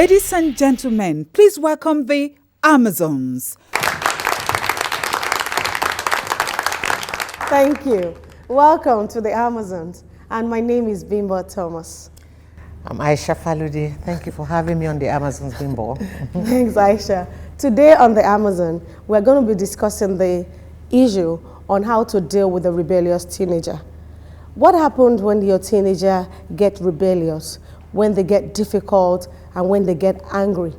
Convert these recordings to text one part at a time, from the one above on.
Ladies and gentlemen, please welcome the Amazons. Thank you. Welcome to the Amazons. And my name is Bimbo Thomas. I'm Aisha Faludi. Thank you for having me on the Amazons, Bimbo. Thanks, Aisha. Today on the Amazon, we're going to be discussing the issue on how to deal with a rebellious teenager. What happens when your teenager gets rebellious, when they get difficult, and when they get angry?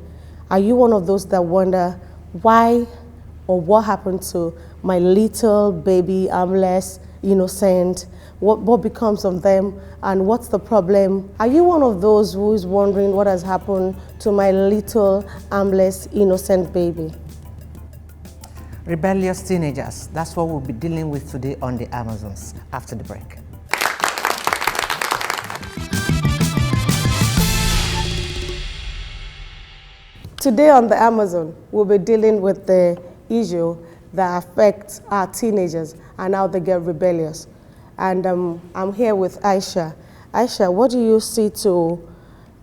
Are you one of those that wonder why or what happened to my little baby, armless, innocent? What becomes of them and what's the problem? Are you one of those who is wondering what has happened to my little, armless, innocent baby? Rebellious teenagers, that's what we'll be dealing with today on the Amazons after the break. Today on the Amazon, we'll be dealing with the issue that affects our teenagers and how they get rebellious. And I'm here with Aisha. Aisha, what do you see to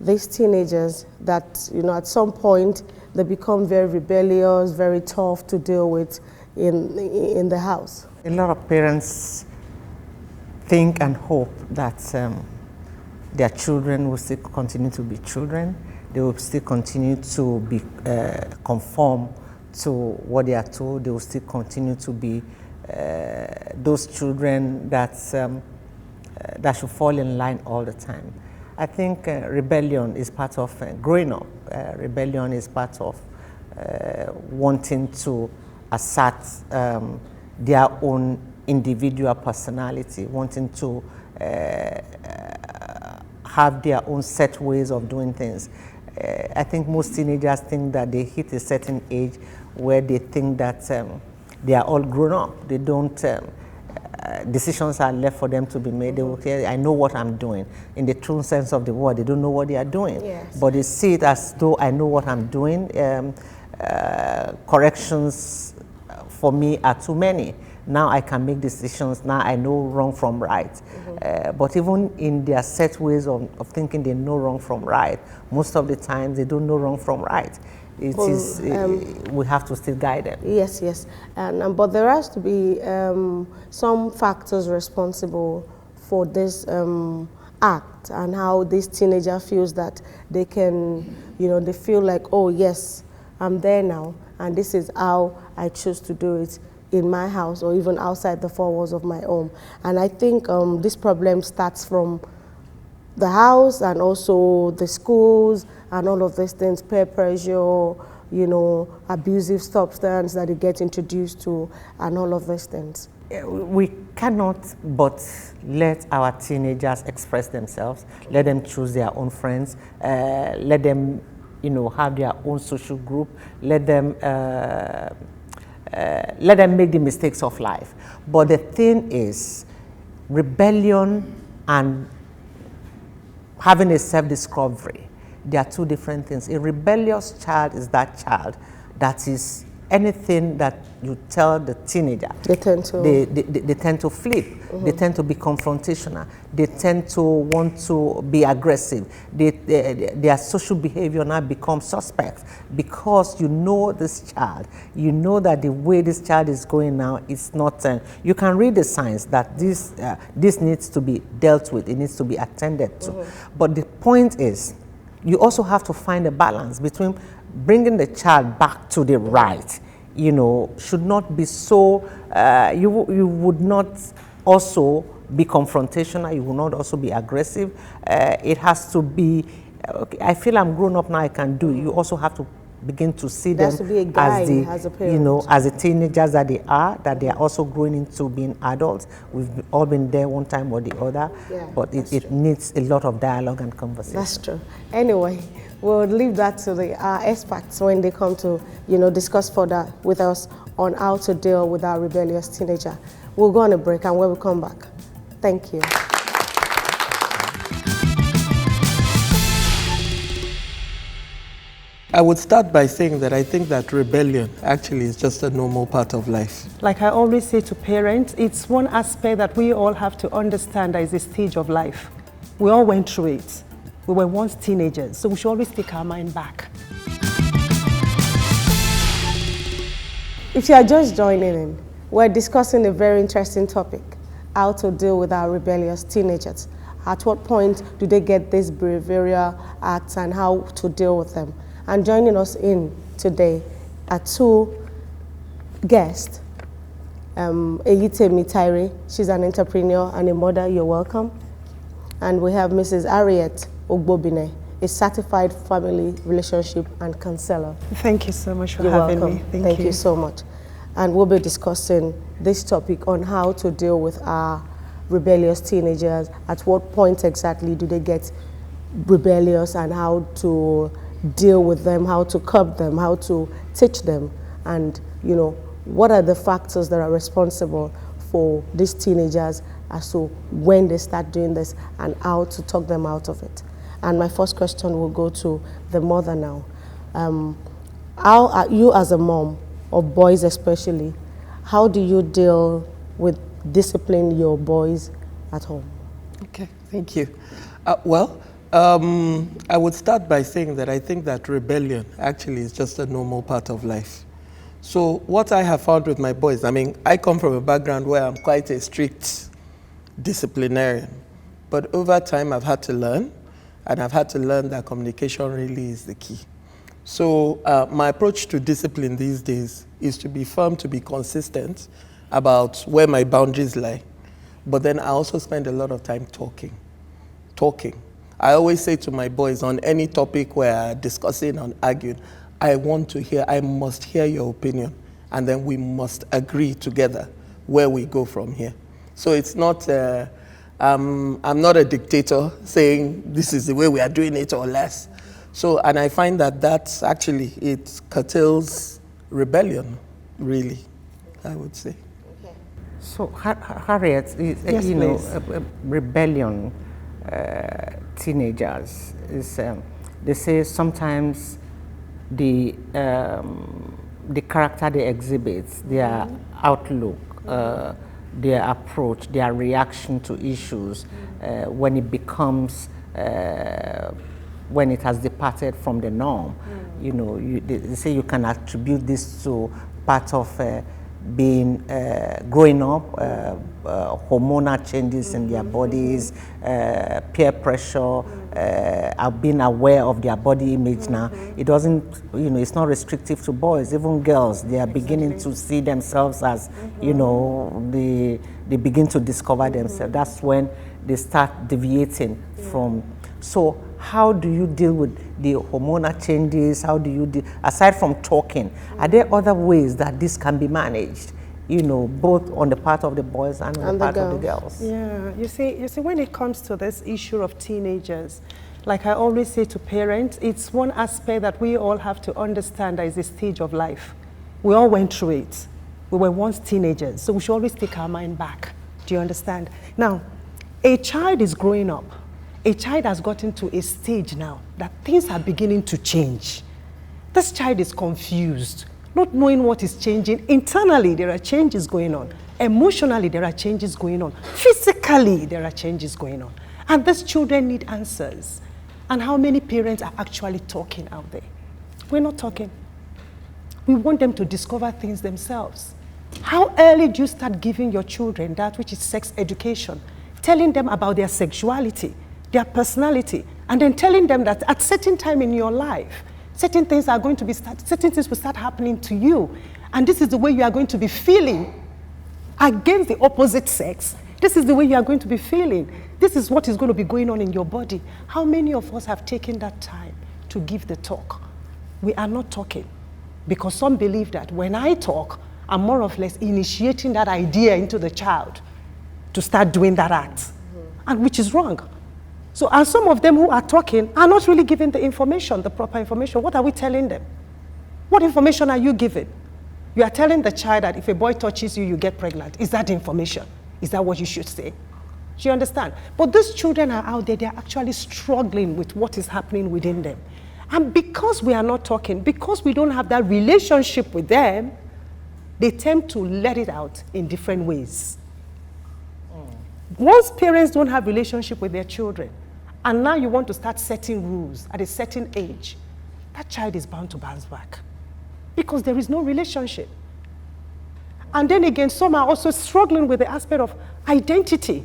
these teenagers that, at some point they become very rebellious, very tough to deal with in the house? A lot of parents think and hope that their children will still continue to be children. They will still continue to be conform to what they are told. They will still continue to be those children that should fall in line all the time. I think rebellion is part of growing up. Rebellion is part of wanting to assert their own individual personality, wanting to have their own set ways of doing things. I think most teenagers think that they hit a certain age where they think that they are all grown up. They don't, decisions are left for them to be made. They will say, I know what I'm doing. In the true sense of the word, they don't know what they are doing. Yes. But they see it as though I know what I'm doing. Corrections for me are too many. Now I can make decisions. Now I know wrong from right. But even in their set ways of thinking they know wrong from right, most of the time they don't know wrong from right. We have to still guide them. Yes, yes. But there has to be some factors responsible for this act and how this teenager feels that they can, they feel like, oh yes, I'm there now and this is how I choose to do it in my house or even outside the four walls of my home. And I think this problem starts from the house and also the schools and all of these things, peer pressure, abusive substance that they get introduced to and all of these things. We cannot but let our teenagers express themselves, let them choose their own friends, let them have their own social group, let them make the mistakes of life. But the thing is, rebellion and having a self-discovery, they are two different things. A rebellious child is that child that is anything that you tell the teenager, they tend to flip. They tend to be confrontational. They tend to want to be aggressive. Their social behavior now becomes suspect because you know this child. You know that the way this child is going now is not. You can read the signs that this needs to be dealt with. It needs to be attended to. But the point is, you also have to find a balance between bringing the child back to the right, should not be so, you would not also be confrontational, you will not also be aggressive. It has to be, okay, I feel I'm grown up now, I can do it. You also have to begin to see them as the teenagers that they are also growing into being adults. We've all been there one time or the other, but it needs a lot of dialogue and conversation. That's true. Anyway, we'll leave that to the experts when they come to discuss further with us on how to deal with our rebellious teenager. We'll go on a break, and when we come back, thank you. I would start by saying that I think that rebellion actually is just a normal part of life. Like I always say to parents, it's one aspect that we all have to understand that is a stage of life. We all went through it. We were once teenagers, so we should always take our mind back. If you are just joining in, we're discussing a very interesting topic, how to deal with our rebellious teenagers. At what point do they get these behavioral acts and how to deal with them? And joining us in today are two guests. Eyite Mitaire, she's an entrepreneur and a mother, you're welcome. And we have Mrs. Harriet Ogbobine, a certified family relationship and counselor. Thank you so much for You're having welcome. me. Thank you so much. And we'll be discussing this topic on how to deal with our rebellious teenagers. At what point exactly do they get rebellious and how to deal with them, how to curb them, how to teach them, and what are the factors that are responsible for these teenagers as to when they start doing this and how to talk them out of it. And my first question will go to the mother now. How are you as a mom, of boys especially, how do you deal with disciplining your boys at home? Okay, thank you. I would start by saying that I think that rebellion actually is just a normal part of life. So what I have found with my boys, I come from a background where I'm quite a strict disciplinarian, but over time I've had to learn, and I've had to learn that communication really is the key. So my approach to discipline these days is to be firm, to be consistent about where my boundaries lie. But then I also spend a lot of time talking. I always say to my boys on any topic we're discussing and arguing, I must hear your opinion, and then we must agree together where we go from here. So it's not, I'm not a dictator saying this is the way we are doing it or less. So, and I find that actually, it curtails rebellion, really, I would say. Okay. So, Harriet, Yes, rebellion, teenagers, they say sometimes the character they exhibit, their outlook, their approach, their reaction to issues, when it becomes when it has departed from the norm. They say you can attribute this to part of being growing up, hormonal changes in their bodies, peer pressure, being aware of their body image now. It doesn't, it's not restrictive to boys, even girls. They are beginning to see themselves as, they begin to discover themselves. That's when they start deviating from. So how do you deal with the hormonal changes? How do you deal, aside from talking, are there other ways that this can be managed? Both on the part of the boys and on the part of the girls. Yeah, you see, when it comes to this issue of teenagers, like I always say to parents, it's one aspect that we all have to understand that is a stage of life. We all went through it. We were once teenagers, so we should always take our mind back. Do you understand? Now, a child is growing up. A child has gotten to a stage now that things are beginning to change. This child is confused, not knowing what is changing. Internally, there are changes going on. Emotionally, there are changes going on. Physically, there are changes going on. And these children need answers. And how many parents are actually talking out there? We're not talking. We want them to discover things themselves. How early do you start giving your children that which is sex education? Telling them about their sexuality, their personality, and then telling them that at certain time in your life, certain things are going to be certain things will start happening to you, and this is the way you are going to be feeling against the opposite sex. This is the way you are going to be feeling. This is what is going to be going on in your body. How many of us have taken that time to give the talk? We are not talking because some believe that when I talk, I'm more or less initiating that idea into the child to start doing that act, and which is wrong. So, and some of them who are talking are not really giving the information, the proper information. What are we telling them? What information are you giving? You are telling the child that if a boy touches you, you get pregnant. Is that information? Is that what you should say? Do you understand? But these children are out there, they are actually struggling with what is happening within them. And because we are not talking, because we don't have that relationship with them, they tend to let it out in different ways. Once parents don't have relationship with their children, and now you want to start setting rules at a certain age, that child is bound to bounce back because there is no relationship. And then again, some are also struggling with the aspect of identity.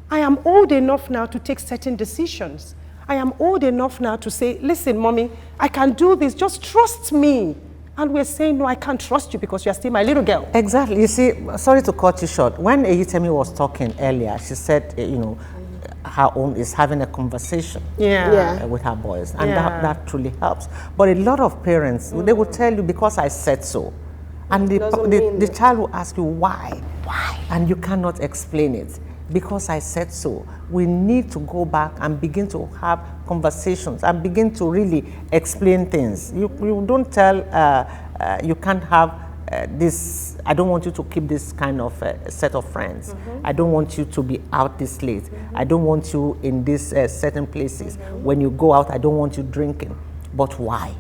I am old enough now to take certain decisions. I am old enough now to say, listen, mommy, I can do this, just trust me. And we're saying, no, I can't trust you because you're still my little girl. Exactly. You see, sorry to cut you short. When Eyitemi was talking earlier, she said, her own is having a conversation with her boys. And that truly helps. But a lot of parents, they will tell you, because I said so. And the child will ask you, why? Why? And you cannot explain it. Because I said so. We need to go back and begin to have conversations and begin to really explain things. You don't tell, you can't have this, I don't want you to keep this kind of set of friends. I don't want you to be out this late. I don't want you in these certain places. When you go out, I don't want you drinking. But why?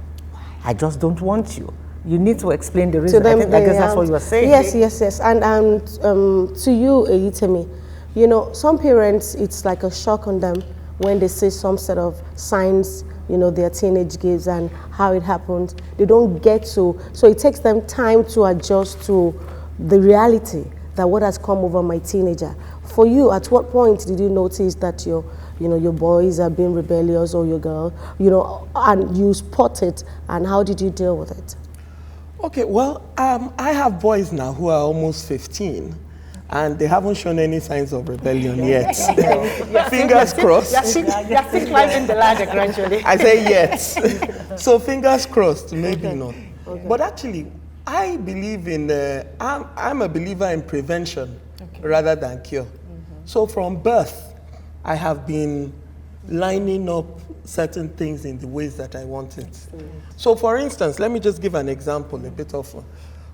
I just don't want you. You need to explain the reason. I guess that's what you were saying. Yes. And to you, Eyitemi, some parents, it's like a shock on them when they see some sort of signs, their teenage gives and how it happens. They don't get to, so it takes them time to adjust to the reality that what has come over my teenager. For you, at what point did you notice that your boys are being rebellious or your girl, and you spot it, and how did you deal with it? Okay, well, I have boys now who are almost 15. And they haven't shown any signs of rebellion yet. Fingers crossed. You're still climbing the ladder gradually. I say yes. So fingers crossed, maybe not. Okay. But actually, I believe in, I'm a believer in prevention rather than cure. So from birth, I have been lining up certain things in the ways that I want it. So for instance, let me just give an example, a bit of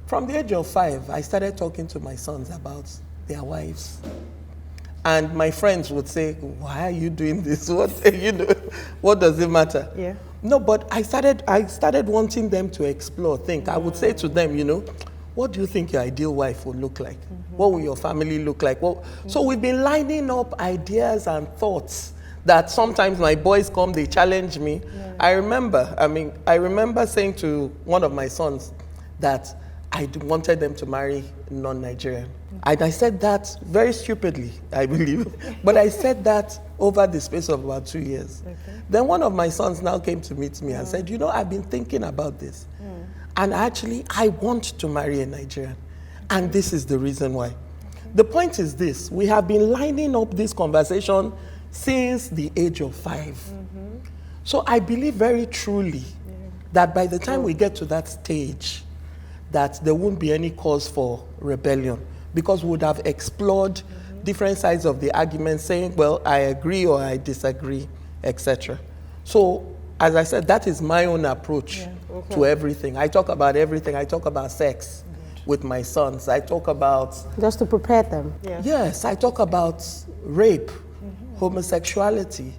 from the age of 5, I started talking to my sons about their wives. And my friends would say, why are you doing this? What does it matter? Yeah. No, but I started wanting them to explore, think. I would say to them, what do you think your ideal wife would look like? What will your family look like? So we've been lining up ideas and thoughts that sometimes my boys come, they challenge me. Yeah. I remember saying to one of my sons that I wanted them to marry non-Nigerian. And I said that very stupidly, I believe. But I said that over the space of about 2 years. Okay. Then one of my sons now came to meet me and said, I've been thinking about this. And actually, I want to marry a Nigerian. And this is the reason why. The point is this. We have been lining up this conversation since the age of 5. So I believe very truly that by the time we get to that stage, that there won't be any cause for rebellion because we would have explored different sides of the argument saying, well, I agree or I disagree, etc. So, as I said, that is my own approach to everything. I talk about everything. I talk about sex with my sons. I talk about... Just to prepare them. Yes, I talk about rape, homosexuality.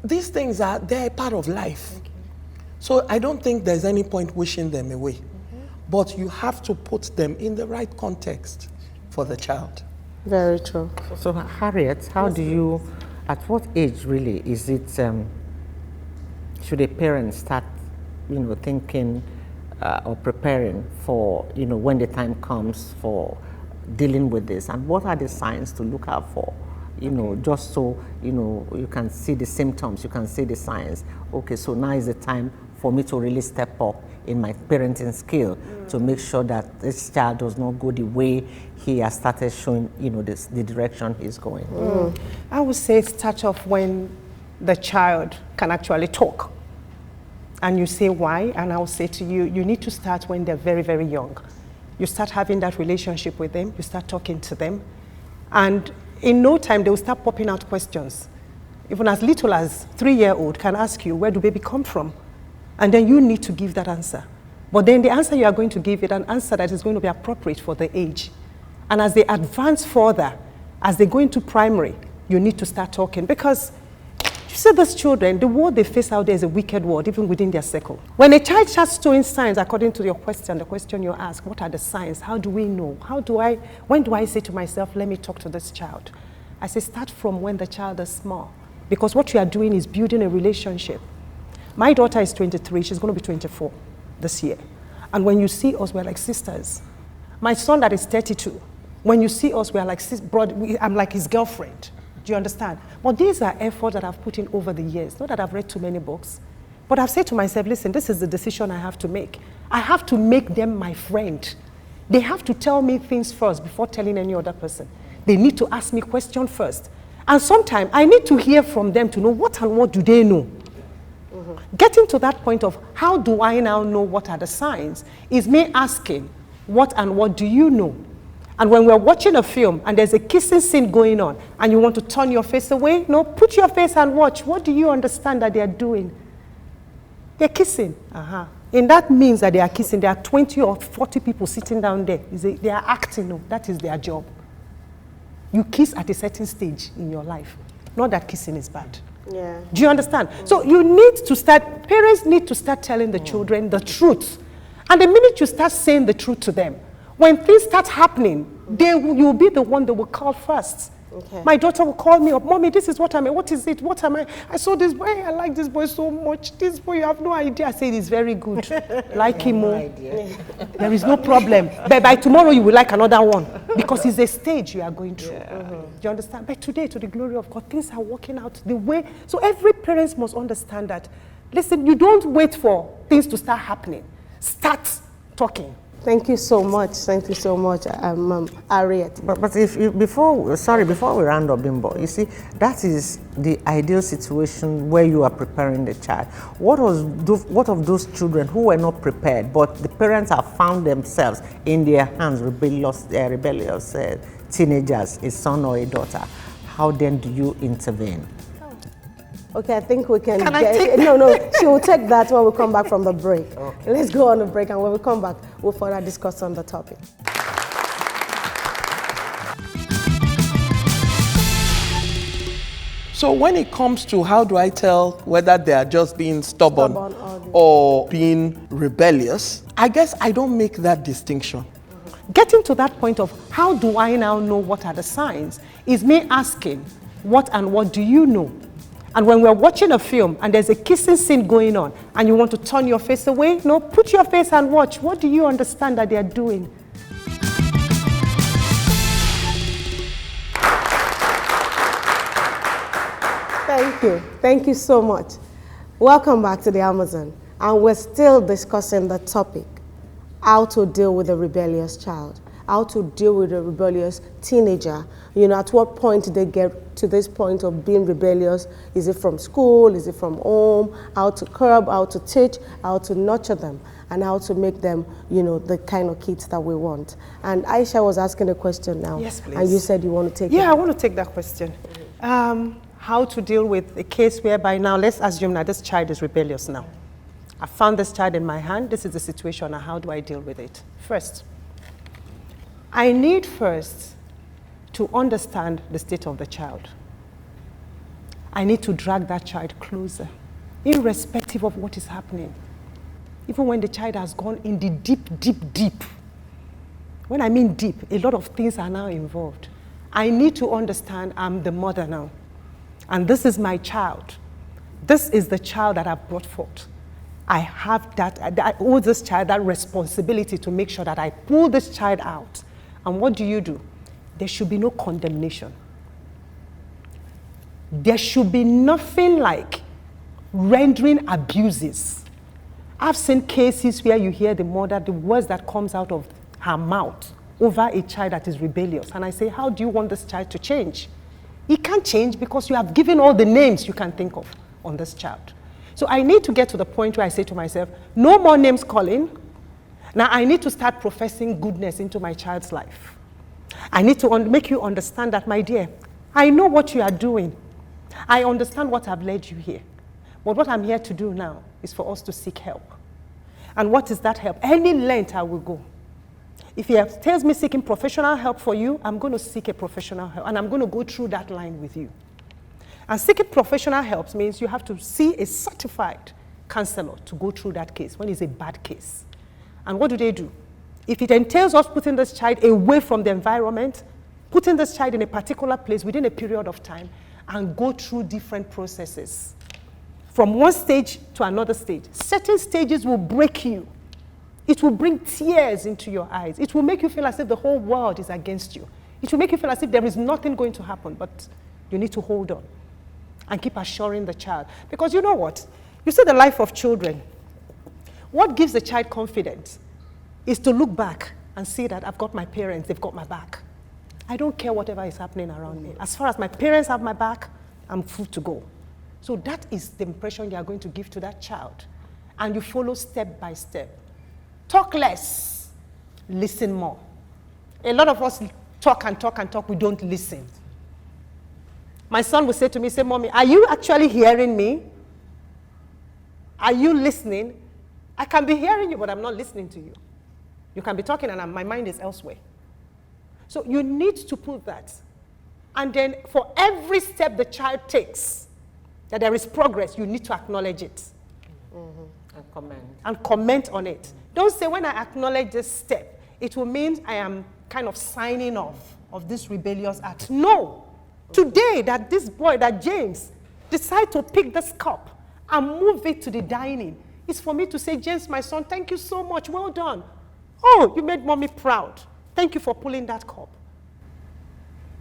These things they're part of life. So I don't think there's any point wishing them away. But you have to put them in the right context for the child. Very true. So Harriet, how do you, at what age really is it, should a parent start, thinking or preparing for, when the time comes for dealing with this? And what are the signs to look out for? Just so, you can see the symptoms, you can see the signs. Okay, so now is the time for me to really step up in my parenting skill to make sure that this child does not go the way he has started showing, the direction he's going. I would say start off when the child can actually talk. And you say why, and I will say to you, you need to start when they're very, very young. You start having that relationship with them, you start talking to them, and in no time they will start popping out questions. Even as little as 3-year-old can ask you, where do baby come from? And then you need to give that answer. But then the answer you are going to give is an answer that is going to be appropriate for the age. And as they advance further, as they go into primary, you need to start talking. Because you see these children, the world they face out there is a wicked world, even within their circle. When a child starts showing signs, according to your question, the question you ask, what are the signs? How do we know? When do I say to myself, let me talk to this child? I say start from when the child is small. Because what you are doing is building a relationship. My daughter is 23, she's going to be 24 this year. And when you see us, we're like sisters. My son that is 32, when you see us, we're like I'm like his girlfriend. Do you understand? But these are efforts that I've put in over the years. Not that I've read too many books, but I've said to myself, listen, this is the decision I have to make. I have to make them my friend. They have to tell me things first before telling any other person. They need to ask me questions first. And sometimes I need to hear from them to know what and what do they know. Getting to that point of how do I now know what are the signs is me asking what and what do you know? And when we're watching a film and there's a kissing scene going on and you want to turn your face away, no, put your face and watch. What do you understand that they're doing? They're kissing. And that means that they are kissing. There are 20 or 40 people sitting down there. They are acting. No, that is their job. You kiss at a certain stage in your life. Not that kissing is bad. Yeah. Do you understand? So you need to start, parents need to start telling the children the truth. And the minute you start saying the truth to them, when things start happening, you'll be the one that will call first. Okay. My daughter will call me up, Mommy, this is what I mean. What is it? What am I? I saw this boy. I like this boy so much. This boy, you have no idea. I said, he's very good. Like him more. There is no problem. But by tomorrow, you will like another one. Because it's a stage you are going through. Yeah. Do you understand? But today, to the glory of God, things are working out the way. So every parent must understand that, listen, you don't wait for things to start happening. Start talking. Thank you so much. Thank you so much, Harriet. But before we round up, Bimbo, you see, that is the ideal situation where you are preparing the child. What of those children who were not prepared, but the parents have found themselves in their hands, rebellious teenagers, a son or a daughter? How then do you intervene? Okay, I think we can take No, she will take that when we come back from the break. Okay. Let's go on a break, and when we come back, we'll further discuss on the topic. So when it comes to how do I tell whether they are just being stubborn or being rebellious, I guess I don't make that distinction. Getting to that point of how do I now know what are the signs is me asking what and what do you know? And when we're watching a film and there's a kissing scene going on and you want to turn your face away, no, put your face and watch. What do you understand that they're doing? Thank you. Thank you so much. Welcome back to the Amazon. And we're still discussing the topic, how to deal with a rebellious child, how to deal with a rebellious teenager. You know, at what point they get to this point of being rebellious. Is it from school? Is it from home? How to curb, how to teach, how to nurture them, and how to make them, you know, the kind of kids that we want. And Aisha was asking a question now. Yes, please. And you said you want to take it. Yeah, I want to take that question. How to deal with a case whereby now, let's assume that this child is rebellious now. I found this child in my hand. This is the situation. Now, how do I deal with it? First, I need first to understand the state of the child. I need to drag that child closer, irrespective of what is happening. Even when the child has gone in the deep. When I mean deep, a lot of things are now involved. I need to understand I'm the mother now. And this is my child. This is the child that I've brought forth. I have I owe this child that responsibility to make sure that I pull this child out. And what do? There should be no condemnation. There should be nothing like rendering abuses. I've seen cases where you hear the mother, the words that comes out of her mouth over a child that is rebellious. And I say, how do you want this child to change? He can't change because you have given all the names you can think of on this child. So I need to get to the point where I say to myself, no more names calling. Now I need to start professing goodness into my child's life. I need to make you understand that, my dear, I know what you are doing. I understand what I've led you here. But what I'm here to do now is for us to seek help. And what is that help? Any length I will go. If he tells me seeking professional help for you, I'm going to seek a professional help. And I'm going to go through that line with you. And seeking professional help means you have to see a certified counselor to go through that case when it's a bad case. And what do? If it entails us putting this child away from the environment, putting this child in a particular place within a period of time, and go through different processes. From one stage to another stage. Certain stages will break you. It will bring tears into your eyes. It will make you feel as if the whole world is against you. It will make you feel as if there is nothing going to happen, but you need to hold on and keep assuring the child. Because you know what? You see the life of children. What gives a child confidence is to look back and see that I've got my parents, they've got my back. I don't care whatever is happening around me. As far as my parents have my back, I'm full to go. So that is the impression you are going to give to that child. And you follow step by step. Talk less, listen more. A lot of us talk and talk and talk, we don't listen. My son will say to me, say, Mommy, are you actually hearing me? Are you listening? I can be hearing you, but I'm not listening to you. You can be talking and my mind is elsewhere. So you need to put that. And then for every step the child takes, that there is progress, you need to acknowledge it. And comment. And comment on it. Don't say, when I acknowledge this step, it will mean I am kind of signing off of this rebellious act. No. Today, that this boy, that James, decide to pick this cup and move it to the dining, it's for me to say, James, my son, thank you so much. Well done. Oh, you made Mommy proud. Thank you for pulling that cup.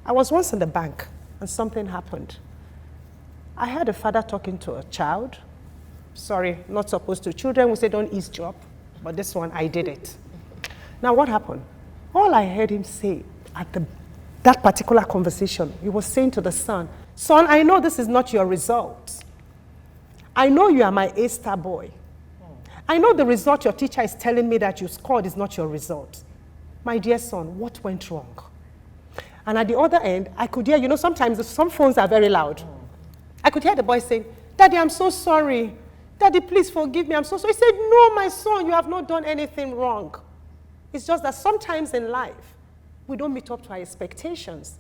I was once in the bank and something happened. I heard a father talking to a child. Sorry, not supposed to. Children will say, don't eavesdrop. But this one, I did it. Now, what happened? All I heard him say at that particular conversation, he was saying to the son, son, I know this is not your result. I know you are my A-star boy. I know the result your teacher is telling me that you scored is not your result. My dear son, what went wrong? And at the other end, I could hear, sometimes some phones are very loud. I could hear the boy saying, Daddy, I'm so sorry. Daddy, please forgive me. I'm so sorry. He said, no, my son, you have not done anything wrong. It's just that sometimes in life, we don't meet up to our expectations.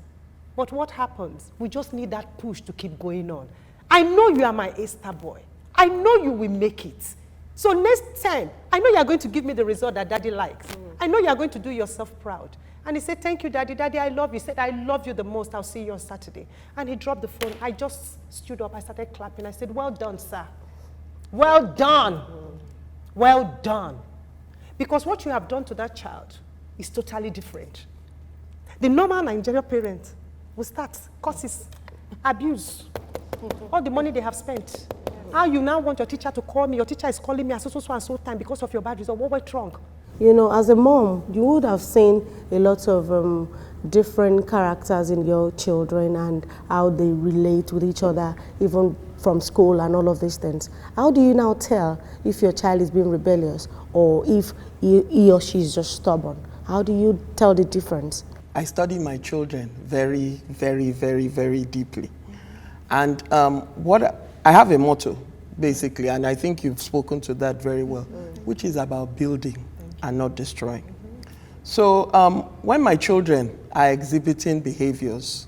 But what happens? We just need that push to keep going on. I know you are my A-star boy. I know you will make it. So next time, I know you are going to give me the result that Daddy likes. I know you are going to do yourself proud. And he said, thank you, Daddy. Daddy, I love you. He said, I love you the most. I'll see you on Saturday. And he dropped the phone. I just stood up. I started clapping. I said, well done, sir. Well done. Well done. Because what you have done to that child is totally different. The normal Nigerian parent will start curses, abuse, all the money they have spent. How you now want your teacher to call me? Your teacher is calling me at so and so time because of your bad result. What went wrong? As a mom, you would have seen a lot of different characters in your children and how they relate with each other, even from school and all of these things. How do you now tell if your child is being rebellious or if he or she is just stubborn? How do you tell the difference? I study my children very, very, very, very deeply. And I have a motto, basically, and I think you've spoken to that very well, which is about building and not destroying. So when my children are exhibiting behaviors,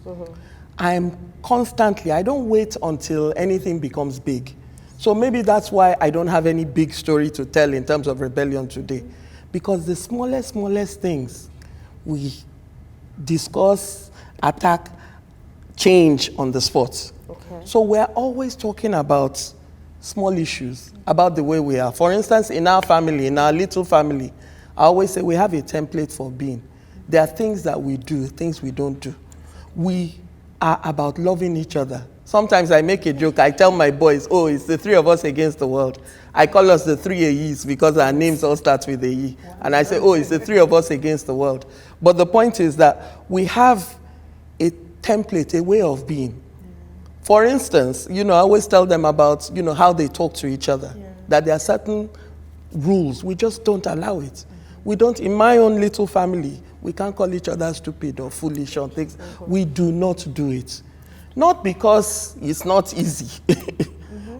I don't wait until anything becomes big. So maybe that's why I don't have any big story to tell in terms of rebellion today. Because the smallest things we discuss, attack, change on the spot. Okay. So we're always talking about small issues, about the way we are. For instance, in our family, in our little family, I always say we have a template for being. There are things that we do, things we don't do. We are about loving each other. Sometimes I make a joke. I tell my boys, oh, it's the three of us against the world. I call us the three AEs because our names all start with AE. And I say, oh, it's the three of us against the world. But the point is that we have a template, a way of being. For instance, I always tell them about, how they talk to each other. Yeah. That there are certain rules. We just don't allow it. We don't, in my own little family, we can't call each other stupid or foolish or things. We do not do it. Not because it's not easy,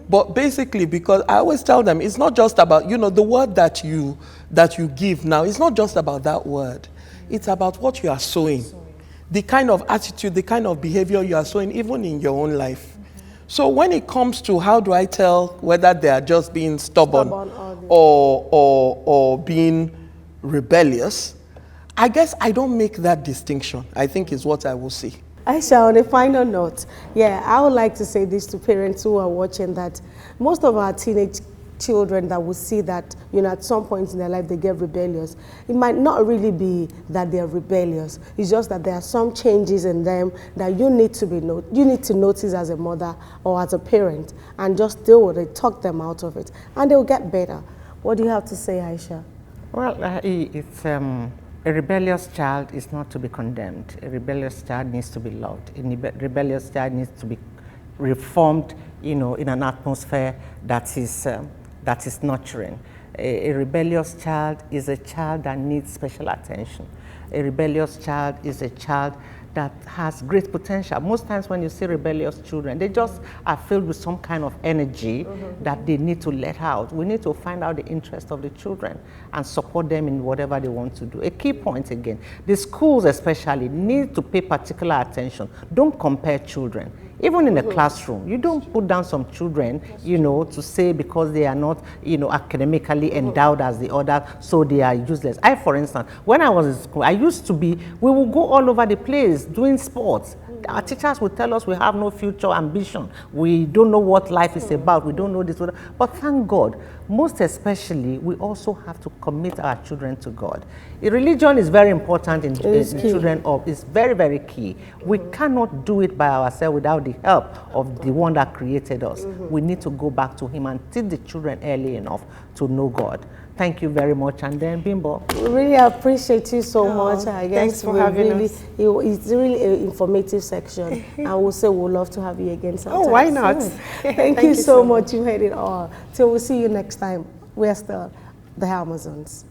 but basically because I always tell them it's not just about, the word that you give now, it's not just about that word. It's about what you are sowing. The kind of attitude, the kind of behavior you are sowing, even in your own life. So when it comes to how do I tell whether they are just being stubborn or being rebellious, I guess I don't make that distinction, I think is what I will say. Aisha, on a final note, yeah, I would like to say this to parents who are watching, that most of our teenage children that will see that, you know, at some point in their life they get rebellious. It might not really be that they're rebellious. It's just that there are some changes in them that you need to notice as a mother or as a parent, and just deal with it, talk them out of it, and they'll get better. What do you have to say, Aisha? Well, it's a rebellious child is not to be condemned. A rebellious child needs to be loved. A rebellious child needs to be reformed, you know, in an atmosphere that is nurturing. A rebellious child is a child that needs special attention. A rebellious child is a child that has great potential. Most times when you see rebellious children, they just are filled with some kind of energy that they need to let out. We need to find out the interest of the children and support them in whatever they want to do. A key point again, the schools especially need to pay particular attention. Don't compare children. Even in the classroom, you don't put down some children, you know, to say because they are not, you know, academically endowed as the others, so they are useless. I, for instance, when I was in school, I used to be, we would go all over the place doing sports. Our teachers would tell us we have no future ambition. We don't know what life is about. We don't know this. But thank God, most especially, we also have to commit our children to God. Religion is very important in children. It's very, very key. We cannot do it by ourselves without the help of the one that created us. We need to go back to Him and teach the children early enough to know God. Thank you very much. And then, Bimbo. We really appreciate you so much. I guess thanks for having us. It's really an informative section. I will say we'd love to have you again sometime. Oh, why not? Thank you so much. You heard it all. Till we'll see you next time. We're still the Amazons.